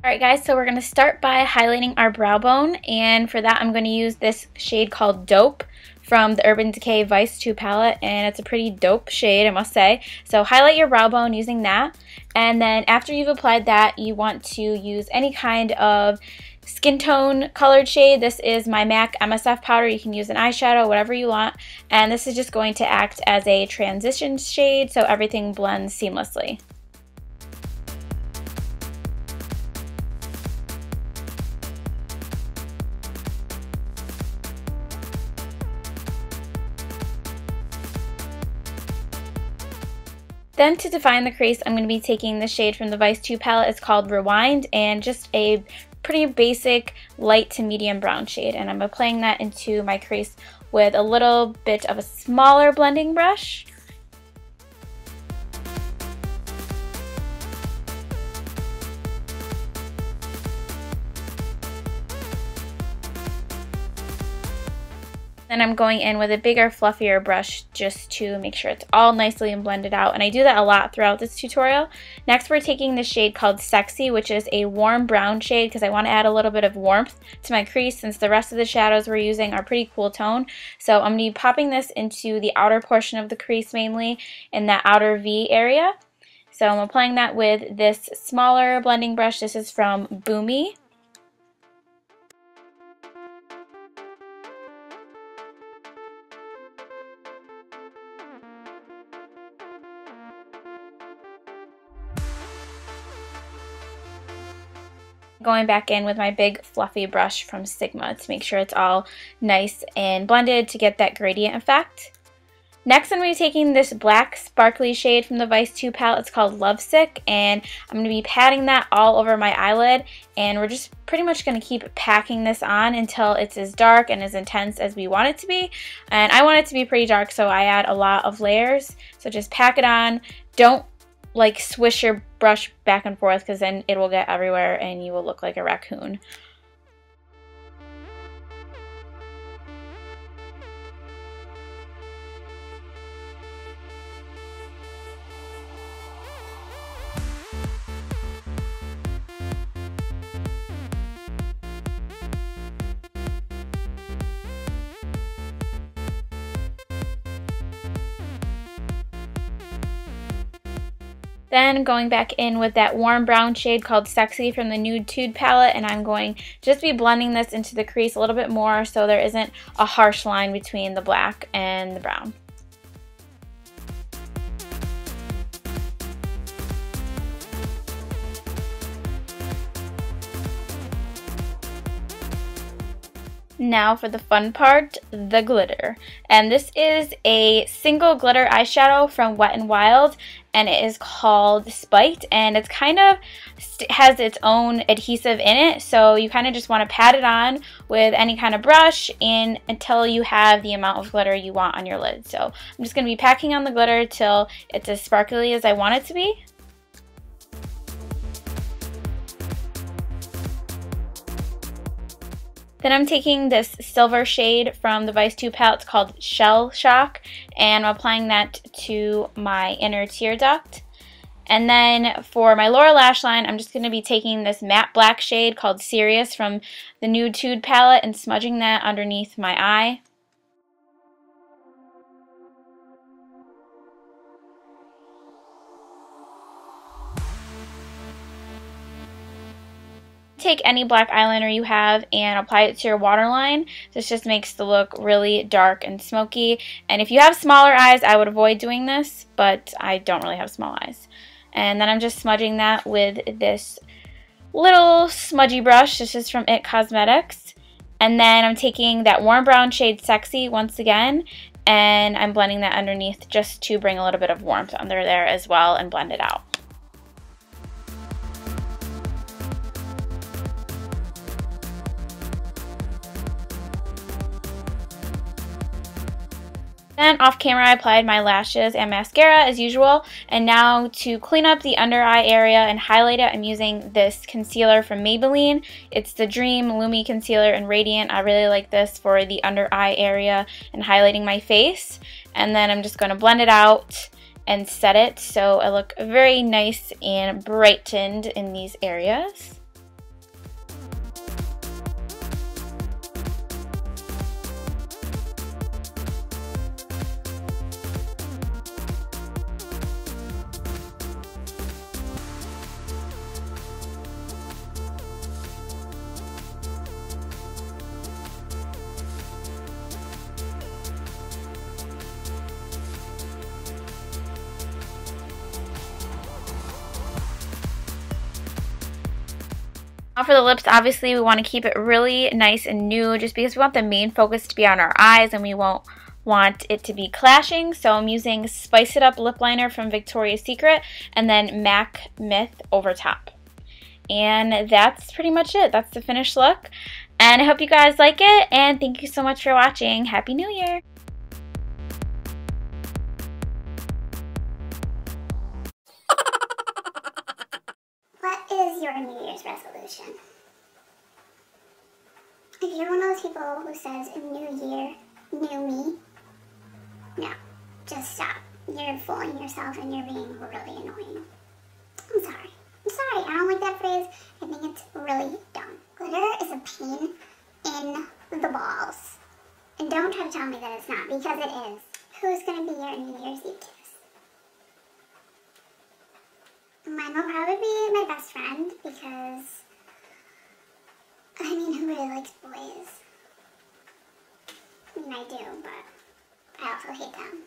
Alright guys, so we're going to start by highlighting our brow bone, and for that I'm going to use this shade called Dope from the Urban Decay Vice 2 palette, and it's a pretty dope shade, I must say. So highlight your brow bone using that, and then after you've applied that, you want to use any kind of skin tone colored shade. This is my MAC MSF powder. You can use an eyeshadow, whatever you want, and this is just going to act as a transition shade so everything blends seamlessly. Then to define the crease, I'm going to be taking the shade from the Vice 2 palette. It's called Rewind, and just a pretty basic light to medium brown shade. And I'm applying that into my crease with a little bit of a smaller blending brush. Then I'm going in with a bigger, fluffier brush just to make sure it's all nicely and blended out. And I do that a lot throughout this tutorial. Next, we're taking the shade called Sexy, which is a warm brown shade because I want to add a little bit of warmth to my crease since the rest of the shadows we're using are pretty cool tone. So I'm going to be popping this into the outer portion of the crease, mainly in that outer V area. So I'm applying that with this smaller blending brush. This is from Boomy. Going back in with my big fluffy brush from Sigma to make sure it's all nice and blended to get that gradient effect. Next, I'm going to be taking this black sparkly shade from the Vice 2 palette. It's called Lovesick, and I'm going to be patting that all over my eyelid, and we're just pretty much going to keep packing this on until it's as dark and as intense as we want it to be. And I want it to be pretty dark, so I add a lot of layers. So just pack it on. Don't like swish your brush back and forth because then it will get everywhere and you will look like a raccoon. Then going back in with that warm brown shade called Sexy from the Nude Tude palette, and I'm going to just be blending this into the crease a little bit more so there isn't a harsh line between the black and the brown. Now for the fun part, the glitter. And this is a single glitter eyeshadow from Wet n Wild, and it is called Spiked, and it's kind of has its own adhesive in it, so you kind of just want to pat it on with any kind of brush until you have the amount of glitter you want on your lid. So I'm just going to be packing on the glitter till it's as sparkly as I want it to be. Then I'm taking this silver shade from the Vice 2 palette. It's called Shell Shock, and I'm applying that to my inner tear duct. And then for my lower lash line, I'm just going to be taking this matte black shade called Serious from the Nude Tude palette and smudging that underneath my eye. Take any black eyeliner you have and apply it to your waterline. This just makes the look really dark and smoky. And if you have smaller eyes, I would avoid doing this, but I don't really have small eyes. And then I'm just smudging that with this little smudgy brush. This is from It Cosmetics. And then I'm taking that warm brown shade Sexy once again, and I'm blending that underneath just to bring a little bit of warmth under there as well and blend it out. Then off camera I applied my lashes and mascara as usual, and now to clean up the under eye area and highlight it, I'm using this concealer from Maybelline. It's the Dream Lumi Concealer in Radiant. I really like this for the under eye area and highlighting my face. And then I'm just going to blend it out and set it so I look very nice and brightened in these areas. Now for the lips, obviously we want to keep it really nice and nude just because we want the main focus to be on our eyes and we won't want it to be clashing. So I'm using Spice It Up lip liner from Victoria's Secret and then MAC Myth over top. And that's pretty much it. That's the finished look. And I hope you guys like it, and thank you so much for watching. Happy New Year! What is your New Year's resolution? If you're one of those people who says, new year, new me, no, just stop. You're fooling yourself and you're being really annoying. I'm sorry. I don't like that phrase. I think it's really dumb. Glitter is a pain in the balls. And don't try to tell me that it's not, because it is. Who's going to be your New Year's Eve kiss? Mine will probably be my best friend, because, I mean, who really likes boys? I mean, I do, but I also hate them.